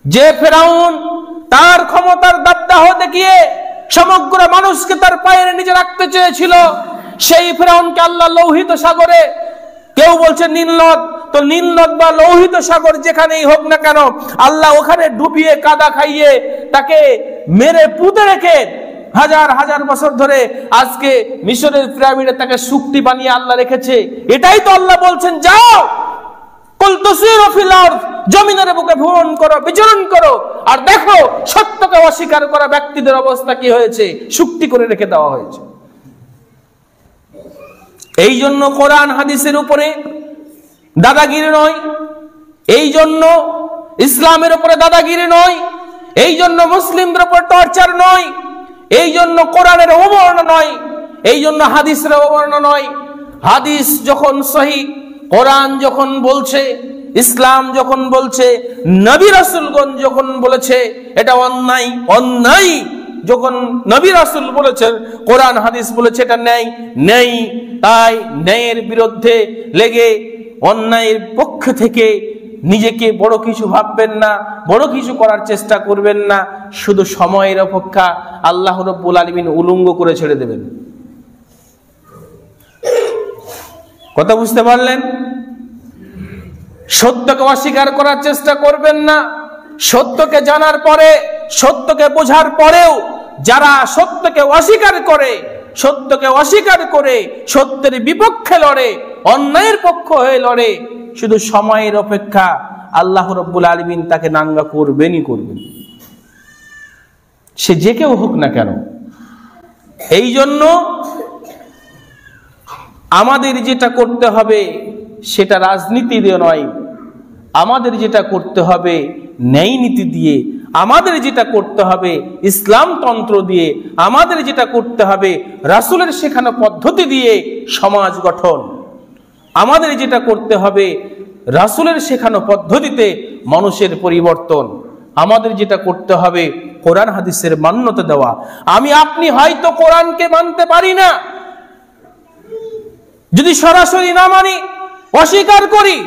যে ফেরাউন তার ক্ষমতার দাবদাহ দেখিয়ে সমগ্র মানুষকে তার পায়ের নিচে রাখতে চেয়েছিল, সেই ফেরাউনকে আল্লাহ লোহিত সাগরে, কেউ বলছে নীল নদ, তো নীল নদ বা লোহিত সাগর যেখানেই হোক না কেন, আল্লাহ ওখানে ডুবিয়ে কাদা খাইয়ে তাকে মেরে পুঁতে রেখে হাজার হাজার বছর ধরে আজকে মিশরের পিরামিডে তাকে শক্তি বানিয়ে আল্লাহ রেখেছে। এটাই তো আল্লাহ বলছেন, যাও কুল তুসিরু ফিল আরদ, জমিনের বুকে ভ্রমণ করো, বিচরণ করো, আর দেখো সত্যকে অস্বীকার করা ব্যক্তিদের অবস্থা কি হয়েছে, শক্তি করে রেখে দেওয়া হয়েছে। এই জন্য কোরআন হাদিসের উপরে দাদাগিরি নয়, এই জন্য ইসলামের উপরে দাদাগিরি নয়, এই জন্য মুসলিমদের উপর টর্চার নয়, এই জন্য কোরআনের অবমাননা নয়, এই জন্য হাদিসের অবমাননা নয়। হাদিস যখন সহিহ, কোরআন যখন বলছে, ইসলাম যখন বলছে, নবী রাসূলগণ যখন বলেছে এটা অন্যায়, অন্যায় যখন নবী রাসূল বলেছেন, কোরআন হাদিস বলেছে এটা ন্যায়, ন্যায়, তাই ন্যায়ের বিরুদ্ধে লেগে অন্যায়ের পক্ষ থেকে নিজেকে বড় কিছু ভাববেন না, বড় কিছু করার চেষ্টা করবেন না। শুধু সময়ের অপেক্ষা, আল্লাহ রাব্বুল আলামিন উলঙ্গ করে ছেড়ে দেবেন। কথা বুঝতে পারলেন? সত্যকে অস্বীকার করার চেষ্টা করবেন না। সত্যকে জানার পরে, সত্যকে বোঝার পরেও যারা সত্যকে অস্বীকার করে, সত্যকে অস্বীকার করে সত্যের বিপক্ষে লড়ে, অন্যায়ের পক্ষ হয়ে লড়ে, শুধু সময়ের অপেক্ষা, আল্লাহ রাব্বুল আলামিন তাকে নাঙ্গা করবেনই করবেন, সে যে কেউ হোক না কেন। এই জন্য আমাদের যেটা করতে হবে সেটা রাজনীতি দিয়ে নয়, আমাদের যেটা করতে হবে ন্যায় নীতি দিয়ে, আমাদের যেটা করতে হবে ইসলাম তন্ত্র দিয়ে, আমাদের যেটা করতে হবে রাসূলের শেখানো পদ্ধতি দিয়ে সমাজ গঠন, আমাদের যেটা করতে হবে রাসূলের শেখানো পদ্ধতিতে মানুষের পরিবর্তন, আমাদের যেটা করতে হবে কোরআন হাদিসের মান্যতা দেওয়া। আমি আপনি হয়তো কোরআনকে মানতে পারি না, যদি সরাসরি না মানি, অস্বীকার করি,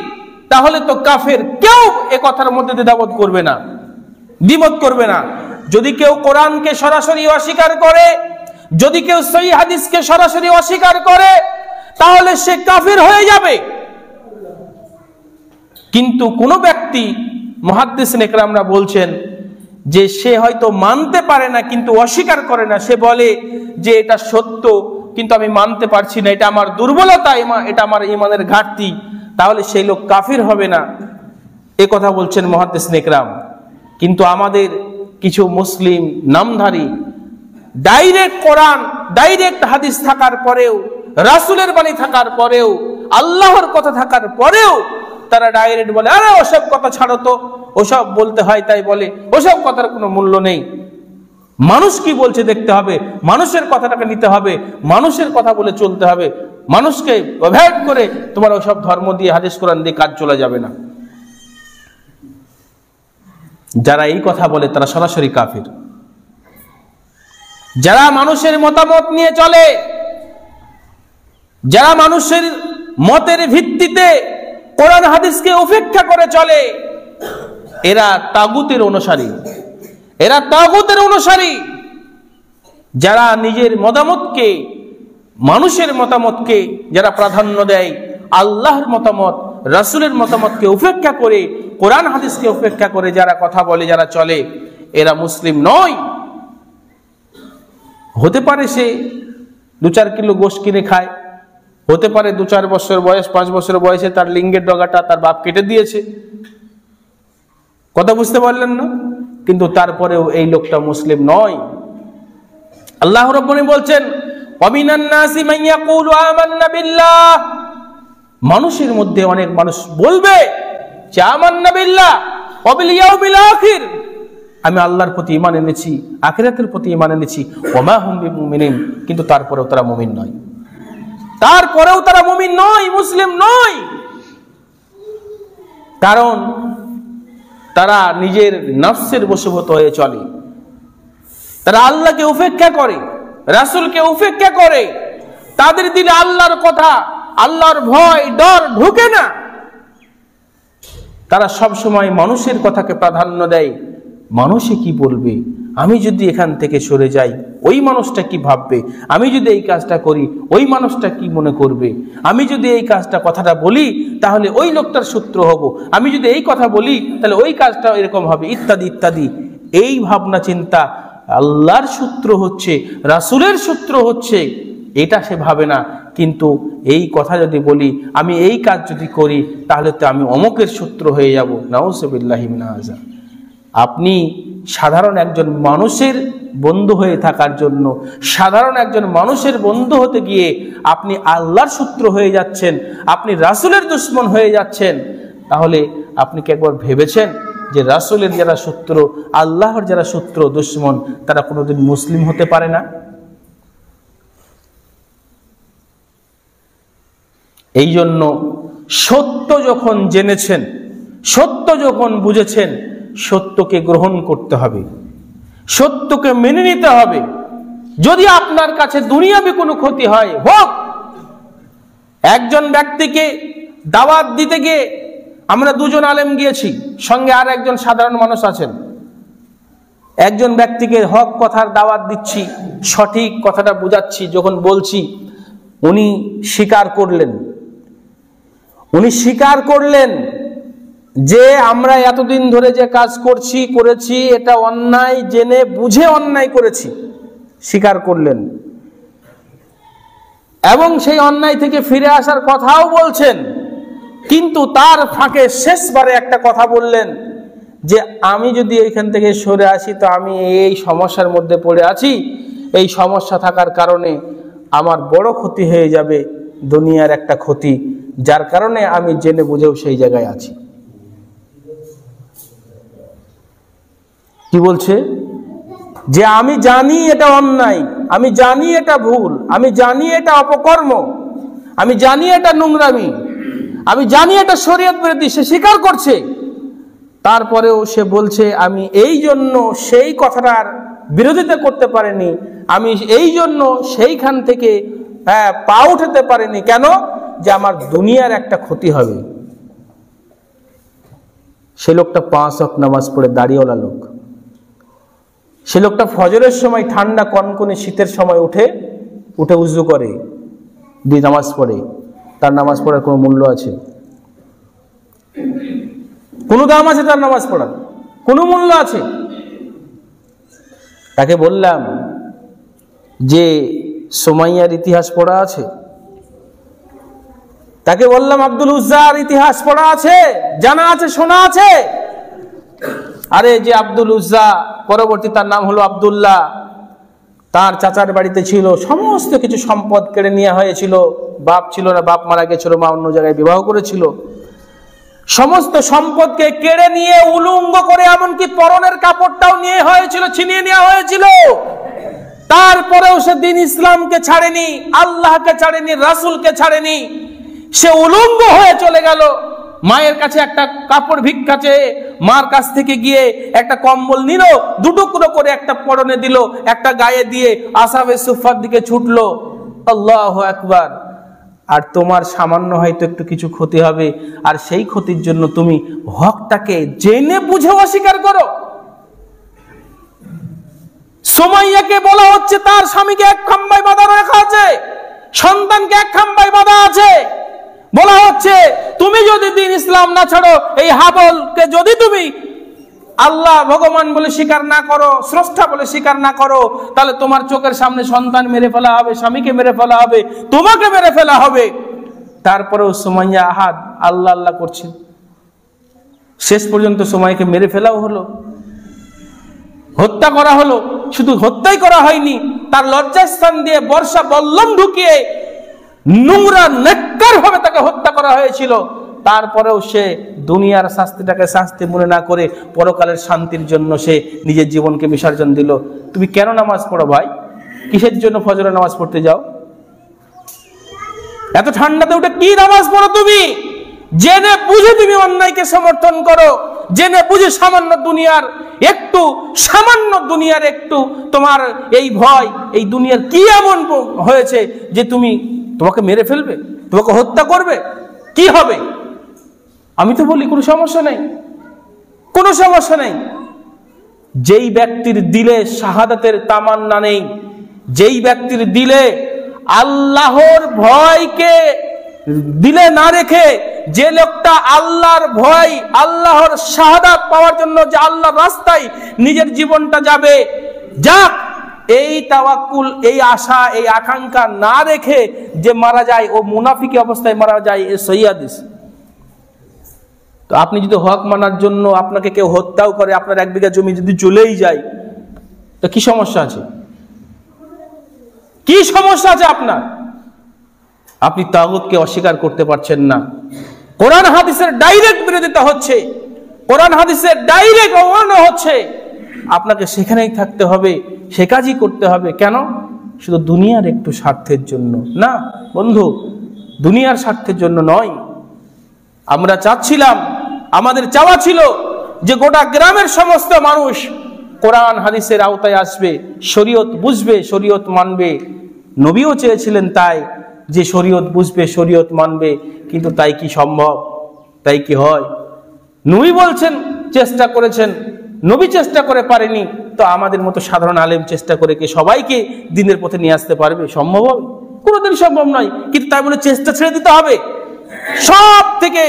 তাহলে তো কাফের, কেউ এ কথার মধ্যে দ্বিধাবোধ করবে না, দ্বিমত করবে না। যদি কেউ কোরআনকে সরাসরি অস্বীকার করে, যদি কেউ সহিহ হাদিসকে সরাসরি অস্বীকার করে, তাহলে সে কাফের হয়ে যাবে। কিন্তু কোন ব্যক্তি, মুহাদ্দিসিন ইকরামরা বলছেন যে সে হয়তো মানতে পারে না কিন্তু অস্বীকার করে না, সে বলে যে এটা সত্য কিন্তু আমি মানতে পারছি না, এটা আমার দুর্বলতা, এটা আমার ঈমানের ঘাটতি, তাহলে সেই লোক কাফির হবে না, এ কথা বলছেন মুহাদ্দিসিন ইকরাম। কিন্তু আমাদের কিছু মুসলিম নামধারী ডাইরেক্ট কোরআন, ডাইরেক্ট হাদিস থাকার পরেও, রাসূলের বাণী থাকার পরেও, আল্লাহর কথা থাকার পরেও তারা ডাইরেক্ট বলে, আরে ওসব কথা ছাড়ো তো, ওসব বলতে হয় তাই বলে, ওসব কথার কোনো মূল্য নেই। মানুষ কি বলছে দেখতে হবে, মানুষের কথাটাকে নিতে হবে, মানুষের কথা বলে চলতে হবে, মানুষকে অ্যাভয়েড করে তোমার ওসব ধর্ম দিয়ে, হাদিস কোরআন দিয়ে কাজ চলে যাবে না। যারা এই কথা বলে তারা সরাসরি কাফির। যারা মানুষের মতামত নিয়ে চলে, যারা মানুষের মতের ভিত্তিতে কোরআন হাদিসকে উপেক্ষা করে চলে, এরা তাগুতের অনুসারী, এরা তাগুতের অনুসারী। যারা নিজের মতামতকে, মানুষের মতামতকে যারা প্রাধান্য দেয়, আল্লাহর মতামত, রাসূলের মতামতকে উপেক্ষা করে, কোরআন হাদিসকে উপেক্ষা করে যারা কথা বলে, যারা চলে, এরা মুসলিম নয়। হতে পারে সে 2-4 কিলো গোশত কিনে খায়, হতে পারে 2-4 বছর বয়স, 5 বছর বয়সে তার লিঙ্গের ডগাটা তার বাপ কেটে দিয়েছে, কথা বুঝতে পারলেন না? কিন্তু তারপরেও এই লোকটা মুসলিম নয়। আল্লাহ রাব্বুল বলছেন, ওয়ামিনান নাসি মান ইয়াকুলু আমান্না বিল্লাহ, মানুষের মধ্যে অনেক মানুষ বলবে যে আমান্না বিল্লাহ ওয়া বিল ইয়াউমিল আখির, আমি আল্লাহর প্রতি ঈমান এনেছি, আখিরাতের প্রতি ঈমান এনেছি, ওয়া মা হুম বিমুমিনিন, কিন্তু তারপরেও তারা মুমিন নয়, তারপরেও তারা মুমিন নয়, মুসলিম নয়। কারণ তারা নিজের নফসের বশীভূত হয়ে চলে, তারা আল্লাহকে উপেক্ষা করে, রাসূলকে উপেক্ষা করে, তাদের দিলে আল্লাহর কথা, আল্লাহর ভয়, ডর ঢোকে না। তারা সব সময় মানুষের কথাকে প্রাধান্য দেয়, মানুষে কি বলবে, আমি যদি এখান থেকে সরে যাই ওই মানুষটা কি ভাববে, আমি যদি এই কাজটা করি ওই মানুষটা কি মনে করবে, আমি যদি এই কথাটা বলি তাহলে ওই লোকটার শত্রু হব, আমি যদি এই কথা বলি তাহলে ওই কাজটা এরকম হবে, ইত্যাদি ইত্যাদি। এই ভাবনা চিন্তা আল্লাহর সূত্র হচ্ছে, রাসূলের সূত্র হচ্ছে, এটা সে ভাবে না। কিন্তু এই কথা যদি বলি, আমি এই কাজ যদি করি তাহলে তো আমি অমুকের সূত্র হয়ে যাব, নাউযুবিল্লাহি মিন হাযা। আপনি সাধারণ একজন মানুষের বন্ধু হয়ে থাকার জন্য, সাধারণ একজন মানুষের বন্ধু হতে গিয়ে আপনি আল্লাহর সূত্র হয়ে যাচ্ছেন, আপনি রাসূলের দুশমন হয়ে যাচ্ছেন। তাহলে আপনি কি একবার ভেবেছেন যে রাসূলের যারা শত্রু, আল্লাহর যারা শত্রু, দুশমন, তারা কোনোদিন মুসলিম হতে পারে না? এই জন্য সত্য যখন জেনেছেন, সত্য যখন বুঝেছেন, সত্যকে গ্রহণ করতে হবে, সত্যকে মেনে নিতে হবে। যদি আপনার কাছে দুনিয়াবি কোনো ক্ষতি হয়, হোক। একজন ব্যক্তিকে দাওয়াত দিতে গিয়ে আমরা দুজন আলেম গিয়েছি, সঙ্গে আর একজন সাধারণ মানুষ আছেন। একজন ব্যক্তিকে হক কথার দাওয়াত দিচ্ছি, সঠিক কথাটা বোঝাচ্ছি, যখন বলছি উনি স্বীকার করলেন যে আমরা এতদিন ধরে যে কাজ করেছি এটা অন্যায়, জেনে বুঝে অন্যায় করেছি, স্বীকার করলেন। এবং সেই অন্যায় থেকে ফিরে আসার কথাও বলছেন, কিন্তু তার ফাঁকে শেষবারে একটা কথা বললেন যে আমি যদি এইখান থেকে সরে আসি তো আমি এই সমস্যার মধ্যে পড়ে আছি, এই সমস্যা থাকার কারণে আমার বড় ক্ষতি হয়ে যাবে, দুনিয়ার একটা ক্ষতি, যার কারণে আমি জেনে বুঝেও সেই জায়গায় আছি। কি বলছে? যে আমি জানি এটা অন্যায়, আমি জানি এটা ভুল, আমি জানি এটা অপকর্ম, আমি জানি এটা নোংরামি, আমি জানি এটা শরীয়ত বিরোধী, সে স্বীকার করছে। তারপরেও সে বলছে আমি এই জন্য সেই কথাটার বিরোধিতা করতে পারিনি, আমি এই জন্য সেইখান থেকে পা উঠাতে পারিনি। কেন? যে আমার দুনিয়ার একটা ক্ষতি হবে। সে লোকটা 5 ওয়াক্ত নামাজ পড়ে দাড়িওয়ালা লোক, সে লোকটা ফজরের সময় ঠান্ডা কনকনে শীতের সময় উঠে উজু করে, দিয়ে নামাজ পড়ে। তার নামাজ পড়ার কোনো মূল্য আছে? কোনো দাম আছে তার নামাজ পড়ার? কোনো মূল্য আছে? তাকে বললাম যে সুমাইয়ার ইতিহাস পড়া আছে, তাকে বললাম আব্দুল উজ্জার ইতিহাস পড়া আছে, জানা আছে, শোনা আছে। আরে যে আব্দুল উজ্জা, পরবর্তী তার নাম হলো আব্দুল্লাহ, তার চাচার বাড়িতে ছিল, সমস্ত কিছু সম্পদ কেড়ে নেওয়া হয়েছিল। বাপ ছিল না, বাপ মারা গেছিল, মা অন্য জায়গায় বিবাহ করেছিল। সমস্ত সম্পদকে কেড়ে নিয়ে উলঙ্গ করে, এমনকি পরনের কাপড়টাও নিয়ে হয়েছিল, ছিনিয়ে নেওয়া হয়েছিল। তারপরেও সে দিন ইসলামকে ছাড়েনি, আল্লাহকে ছাড়েনি, রাসূলকে ছাড়েনি। সে উলঙ্গ হয়ে চলে গেল, মায়ের কাছে একটা কাপড় ভিক্ষা চেয়ে মার কাছ থেকে গিয়ে একটা কম্বল নিল, দুটুকরো করে একটা পরনে দিল, একটা গায়ে দিয়ে আসহাবে সুফার দিকে ছুটলো। আল্লাহু আকবার। আর তোমার সামান্য হয়তো একটু কিছু ক্ষতি হবে, আর সেই ক্ষতির জন্য তুমি হকটাকে জেনে বুঝে অস্বীকার করো। সুমাইয়াকে বলা হচ্ছে তার স্বামীকে এক খাম্বায় বাঁধা রাখা আছে, সন্তানকে এক খাম্বায় বাঁধা আছে। বলা হচ্ছে তুমি যদি দিন ইসলাম না ছাড়ো, এই হাবলকে যদি তুমি আল্লাহ ভগবান বলে স্বীকার না করো, স্রষ্টা বলে স্বীকার না করো, তাহলে তোমার চোখের সামনে সন্তান মেরে ফেলা হবে, স্বামীকে মেরে ফেলা হবে, তোমাকে মেরে ফেলা হবে। তারপরেও সুমাইয়া আহাদ আল্লাহ আল্লাহ করছে। শেষ পর্যন্ত সুমাইয়াকে মেরে ফেলাও হলো, হত্যা করা হলো। শুধু হত্যাই করা হয়নি, তার লজ্জাস্থান দিয়ে বর্ষা বল্লম ঢুকিয়ে নোংরা নেককার ভাবে তাকে হত্যা করা হয়েছিল। তারপরেও সে দুনিয়ার শাস্তিটাকে শাস্তি মনে না করে পরকালের শান্তির জন্য সে নিজের জীবনকে বিসর্জন দিল। তুমি কেন নামাজ পড়ো ভাই? কিসের জন্য ফজরের নামাজ পড়তে যাও? এত ঠান্ডাতে উঠে কি নামাজ পড়ো তুমি? জেনে বুঝে তুমি অন্যায়কে সমর্থন করো, জেনে বুঝে সামান্য দুনিয়ার একটু তোমার এই ভয়, এই দুনিয়ার কি এমন হয়েছে যে তোমাকে মেরে ফেলবে, তোমাকে হত্যা করবে, কি হবে? আমি তো বলি কোনো সমস্যা নেই, কোনো সমস্যা নেই। যেই ব্যক্তির দিলে শাহাদাতের তামান্না নেই, যেই ব্যক্তির দিলে আল্লাহর ভয়কে দিলে না রেখে, যে লোকটা আল্লাহর ভয়, আল্লাহর শাহাদাত পাওয়ার জন্য যে আল্লাহর রাস্তায় নিজের জীবনটা যাবে, যাক, এই তাওয়াক্কুল, এই আশা, এই আকাঙ্ক্ষা না রেখে যে মারা যায়, ও মুনাফিকি অবস্থায় মারা যায়, এ সহিহ হাদিস। তো আপনি যদি হক মানার জন্য আপনাকে কেউ হত্যাও করে, আপনার 1 বিঘা জমি যদি চলেই যায়, তো কি সমস্যা আছে? কি সমস্যা আছে আপনার? আপনি তাগুতকে অস্বীকার করতে পারছেন না। কোরআন হাদিসের ডাইরেক্ট বিরোধিতা হচ্ছে, কোরআন হাদিসের ডাইরেক্ট অমান্য হচ্ছে, আপনাকে সেখানেই থাকতে হবে, সে কাজই করতে হবে। কেন? শুধু দুনিয়ার একটু স্বার্থের জন্য না বন্ধু, দুনিয়ার স্বার্থের জন্য নয়। আমরা চাচ্ছিলাম, আমাদের চাওয়া ছিল যে গোটা গ্রামের সমস্ত মানুষ কোরআন হাদিসের আওতায় আসবে, শরীয়ত বুঝবে, শরীয়ত মানবে। নবীও চেয়েছিলেন তাই, যে শরীয়ত বুঝবে, শরীয়ত মানবে। কিন্তু তাই কি সম্ভব? তাই কি হয়? নবী বলছেন চেষ্টা করেছেন, নবী চেষ্টা করে পারেনি, তো আমাদের মতো সাধারণ আলেম চেষ্টা করে কি সবাইকে দিনের পথে নিয়ে আসতে পারবে? সম্ভব হবে? কোনোদিন সম্ভব নয়। কিন্তু তাই বলে চেষ্টা ছেড়ে দিতে হবে? সব থেকে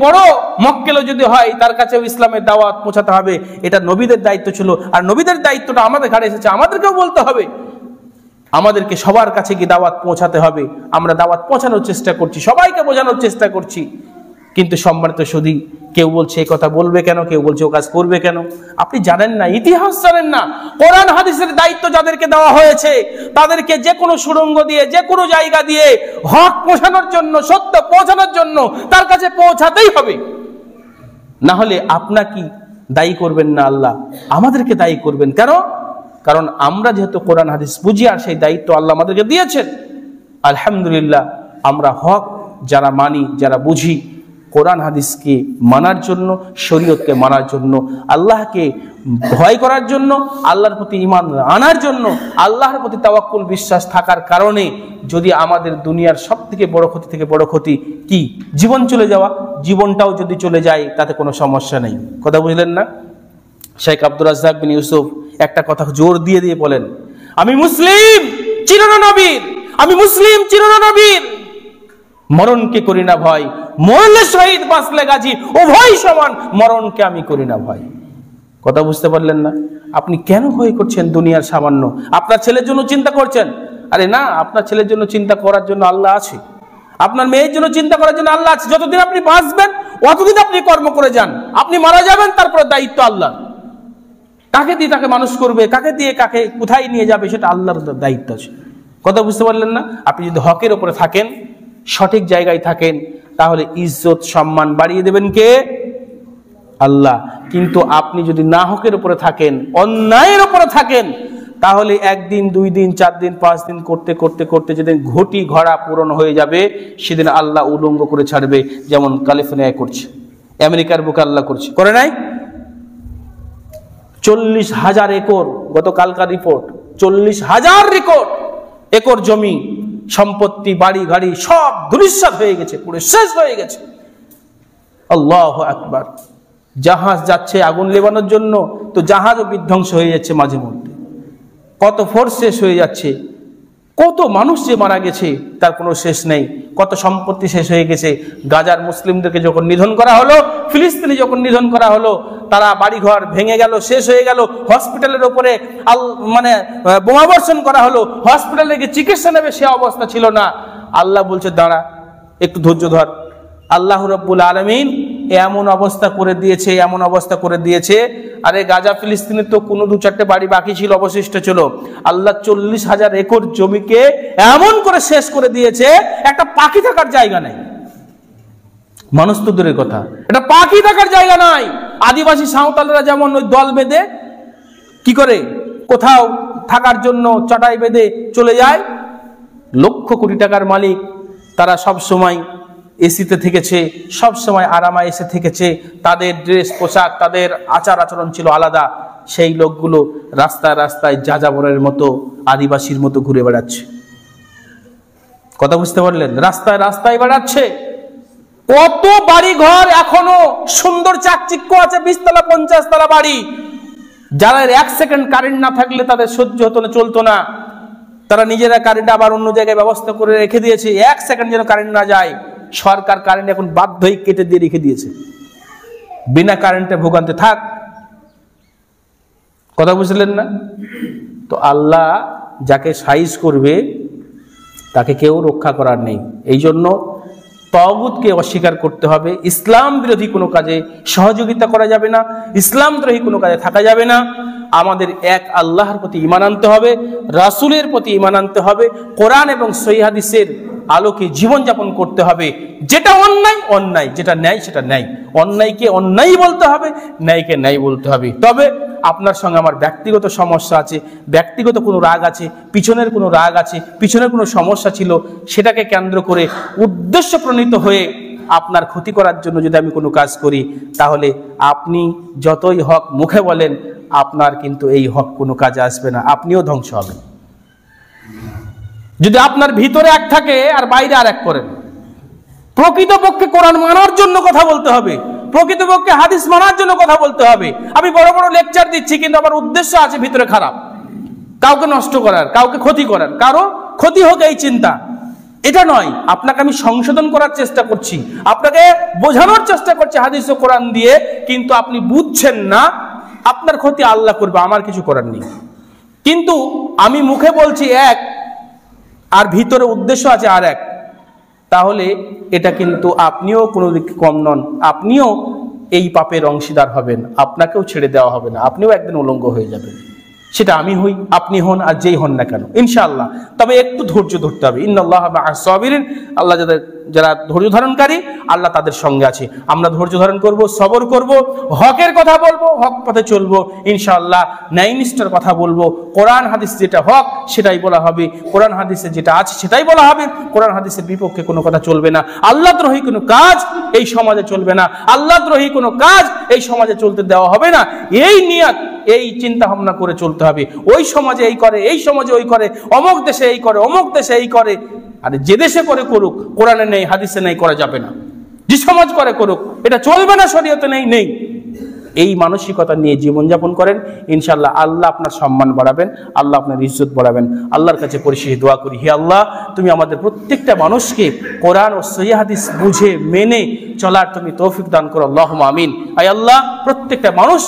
বড় মক্কেলও যদি হয়, তার কাছেও ইসলামের দাওয়াত পৌঁছাতে হবে। এটা নবীদের দায়িত্ব ছিল, আর নবীদের দায়িত্বটা আমাদের ঘাড়ে এসেছে, আমাদেরকেও বলতে হবে। আমাদেরকে সবার কাছে গিয়ে দাওয়াত পৌঁছাতে হবে। আমরা দাওয়াত পৌঁছানোর চেষ্টা করছি, সবাইকে বোঝানোর চেষ্টা করছি। কিন্তু সম্মানিত সুধী, কেউ বলছে এই কথা বলবে কেন, কেউ বলছে ও কাজ করবে কেন। আপনি জানেন না, ইতিহাস জানেন না। কোরআন হাদিসের দায়িত্ব যাদেরকে দেওয়া হয়েছে, তাদেরকে যে কোনো সুড়ঙ্গ দিয়ে, যে কোনো জায়গা দিয়ে হক পৌঁছানোর জন্য, সত্য পৌঁছানোর জন্য তার কাছে পৌঁছাতেই হবে। না হলে আপনাকে দায়ী করবেন না আল্লাহ, আমাদেরকে দায়ী করবেন। কেন? কারণ আমরা যেহেতু কোরআন হাদিস বুঝি, আর সেই দায়িত্ব আল্লাহ আমাদেরকে দিয়েছেন। আলহামদুলিল্লাহ, আমরা হক যারা মানি, যারা বুঝি, কোরআন হাদিসকে মানার জন্য, শরীয়তকে মানার জন্য, আল্লাহকে ভয় করার জন্য, আল্লাহর প্রতি ঈমান আনার জন্য, আল্লাহর প্রতি তাওয়াক্কুল, বিশ্বাস থাকার কারণে যদি আমাদের দুনিয়ার সব থেকে বড় ক্ষতি থেকে বড় ক্ষতি কি? জীবন চলে যাওয়া। জীবনটাও যদি চলে যায় তাতে কোনো সমস্যা নেই। কথা বুঝলেন না? শেখ আব্দুর রাজ্জাক বিন ইউসুফ একটা কথা জোর দিয়ে দিয়ে বলেন, আমি মুসলিম চিরনা নবীর, আমি মুসলিম চিরনা নবীর, মরণকে করি না ভয়, মরলে শহীদ বাঁচলে গাজী, উভয় সমান, মরণকে আমি করি না ভয়। কথা বুঝতে পারলেন না? আপনি কেন ভয় করছেন দুনিয়ার সামান্য? আপনার ছেলের জন্য চিন্তা করছেন? আরে না, আপনার ছেলের জন্য চিন্তা করার জন্য আল্লাহ আছে, আপনার মেয়ের জন্য চিন্তা করার জন্য আল্লাহ আছে। যতদিন আপনি বাঁচবেন অতদিন আপনি কর্ম করে যান। আপনি মারা যাবেন, তারপরে দায়িত্ব আল্লাহ। কাকে দিয়ে তাকে মানুষ করবে, কাকে দিয়ে কাকে কোথায় নিয়ে যাবে, সেটা আল্লাহর দায়িত্ব আছে। কথা বুঝতে পারলেন না? আপনি যদি হকের উপরে থাকেন, সঠিক জায়গায় থাকেন, তাহলে ইজ্জত সম্মান বাড়িয়ে দেবেন কে? আল্লাহ। কিন্তু আপনি যদি না হকের উপরে থাকেন, অন্যায়ের উপরে থাকেন, তাহলে 1 দিন 2 দিন 4 দিন 5 দিন করতে করতে করতে যেদিন ঘটি ঘোড়া পূরণ হয়ে যাবে, সেদিন আল্লাহ উলঙ্গ করে ছাড়বে। যেমন ক্যালিফোর্নিয়ায় করছে, আমেরিকার বুকে আল্লাহ করছে, করে নাই? 40,000 একর, গতকালকার রিপোর্ট, 40,000 একর জমি, সম্পত্তি, বাড়ি গাড়ি সব ধূলিসাৎ হয়ে গেছে, পুরো শেষ হয়ে গেছে। আল্লাহু আকবার। জাহাজ যাচ্ছে আগুন লেবানোর জন্য, তো জাহাজও বিধ্বংস হয়ে যাচ্ছে মাঝে মধ্যে। কত ফোর্স শেষ হয়ে যাচ্ছে, কত মানুষ যে মারা গেছে তার কোনো শেষ নেই, কত সম্পত্তি শেষ হয়ে গেছে। গাজার মুসলিমদেরকে যখন নিধন করা হলো, ফিলিস্তিনে যখন নিধন করা হলো, তারা বাড়িঘর ভেঙে গেল, শেষ হয়ে গেল। হসপিটালের উপরে বোমাবর্ষণ করা হলো, হসপিটালে গিয়ে চিকিৎসা নেবে সে অবস্থা ছিল না। আল্লাহ বলছে দাঁড়া, একটু ধৈর্য ধর। আল্লাহ রাব্বুল আলামিন এমন অবস্থা করে দিয়েছে, এমন অবস্থা করে দিয়েছে। আরে গাজা ফিলিস্তিনে তো কোনো 2-4টে বাড়ি বাকি ছিল, অবশিষ্ট ছিল। আল্লাহ 40,000 একর জমিকে এমন করে শেষ করে দিয়েছে, একটা পাখি থাকার জায়গা নেই। মানুষ তো দূরের কথা, এটা পাখি থাকার জায়গা নাই। আদিবাসী সাঁওতালরা যেমন ওই দল বেঁধে কি করে কোথাও থাকার জন্য চটাই বেঁধে চলে যায়, লক্ষ কোটি টাকার মালিক, তারা সব সময় এসিতে থেকেছে, সব সময় আরামায় এসে থেকেছে, তাদের ড্রেস পোশাক, তাদের আচার আচরণ ছিল আলাদা। সেই লোকগুলো রাস্তায় রাস্তায় যাযাবরের মতো, আদিবাসীর মতো ঘুরে বেড়াচ্ছে। কথা বুঝতে পারলেন? রাস্তায় রাস্তায় বেড়াচ্ছে। কত বাড়ি ঘর এখনো সুন্দর চাকচিক্য আছে, 20 তলা 50 তলা বাড়ি, যারা 1 সেকেন্ড কারেন্ট না থাকলে তাদের সহ্য হতো না, চলতো না, তারা নিজেরা কারেন্ট আবার অন্য জায়গায় ব্যবস্থা করে রেখে দিয়েছে, 1 সেকেন্ড যেন কারেন্ট না যায়। সরকার কারেন্ট এখন বাধ্য হয়ে কেটে দিয়ে রেখে দিয়েছে, বিনা কারেন্টে ভোগান্তি থাক। কথা বুঝলেন না? তো আল্লাহ যাকে সাইজ করবে তাকে কেউ রক্ষা করার নেই। এই জন্য তাগুতকে অস্বীকার করতে হবে। ইসলাম বিরোধী কোনো কাজে সহযোগিতা করা যাবে না, ইসলাম দ্রোহী কোনো কাজে থাকা যাবে না। আমাদের এক আল্লাহর প্রতি ঈমান আনতে হবে, রাসূলের প্রতি ঈমান আনতে হবে, কোরআন এবং সহিহ হাদিসের আলোকে জীবনযাপন করতে হবে। যেটা অন্যায় অন্যায়, যেটা ন্যায় সেটা ন্যায়। অন্যায়কে অন্যায় বলতে হবে, ন্যায়কে ন্যায় বলতে হবে। তবে আপনার সঙ্গে আমার ব্যক্তিগত সমস্যা আছে, ব্যক্তিগত কোনো রাগ আছে, পিছনের কোনো রাগ আছে, পিছনের কোনো সমস্যা ছিল, সেটাকে কেন্দ্র করে উদ্দেশ্য প্রণীত হয়ে আপনার ক্ষতি করার জন্য যদি আমি কোনো কাজ করি, তাহলে আপনি যতই হক মুখে বলেন, আপনার কিন্তু এই হক কোনো কাজে আসবে না, আপনিও ধ্বংস হবেন। যদি আপনার ভিতরে এক থাকে আর বাইরে আর এক করেন। প্রকৃতপক্ষে কোরআন মানার জন্য কথা বলতে হবে, প্রকৃতপক্ষে হাদিস মানার জন্য কথা বলতে হবে। আমি বড় বড় লেকচার দিচ্ছি, কিন্তু আমার উদ্দেশ্য আছে ভিতরে খারাপ, কাউকে নষ্ট করার, কাউকে ক্ষতি করার, কারো ক্ষতি হোক এই চিন্তা, এটা নয়। আপনাকে আমি সংশোধন করার চেষ্টা করছি, আপনাকে বোঝানোর চেষ্টা করছি হাদিস ও কোরআন দিয়ে, কিন্তু আপনি বুঝছেন না। আপনার ক্ষতি আল্লাহ করবে, আমার কিছু করার নেই। কিন্তু আমি মুখে বলছি এক, আর ভিতরে উদ্দেশ্য আছে আর এক, তাহলে এটা কিন্তু আপনিও কোনো দিকে কম নন, আপনিও এই পাপের অংশীদার হবেন, আপনাকেও ছেড়ে দেওয়া হবে না, আপনিও একদিন উলঙ্গ হয়ে যাবেন। সেটা আমি হই, আপনি হন, আর যেই হন না কেন, ইনশাআল্লাহ। তবে একটু ধৈর্য ধরতে হবে। ইন্নাল্লাহা মা'আস সাবিরিন, আল্লাহ যারা ধৈর্য ধারণকারী, আল্লাহ তাদের সঙ্গে আছে। আমরা ধৈর্য ধারণ করব, সবর করব, হকের কথা বলবো, হক পথে চলবো, ইনশাআল্লাহ। ন্যায়নিষ্ঠর কথা বলবো, কোরআন হাদিস যেটা হক সেটাই বলা হবে, কোরআন হাদিসে যেটা আছে সেটাই বলা হবে। কোরআন হাদিসের বিপক্ষে কোনো কথা চলবে না। আল্লাহদ্রোহী কোনো কাজ এই সমাজে চলবে না, আল্লাহদ্রোহী কোনো কাজ এই সমাজে চলতে দেওয়া হবে না। এই নিয়ত, এই চিন্তা ভাবনা করে চলতে হবে। ওই সমাজে এই করে, এই সমাজে ওই করে, অমুক দেশে এই করে, অমুক দেশে এই করে। আর যে দেশে করে করুক, কোরআনে নেই, হাদিসে নেই, করা যাবে না। যে সমাজ করে করুক, এটা চলবে না, শরীয়তে নেই, নেই। এই মানসিকতা নিয়ে জীবনযাপন করেন, ইনশাআল্লাহ আল্লাহ আপনার সম্মান বাড়াবেন, আল্লাহ আপনার ইজ্জত বাড়াবেন। আল্লাহর কাছে পরিশেষে দোয়া করি, হে আল্লাহ, তুমি আমাদের প্রত্যেকটা মানুষকে কোরআন ও সহিহ হাদিস বুঝে মেনে চলার তুমি তৌফিক দান করো, আল্লাহুম্মা আমিন। আয় আল্লাহ, প্রত্যেকটা মানুষ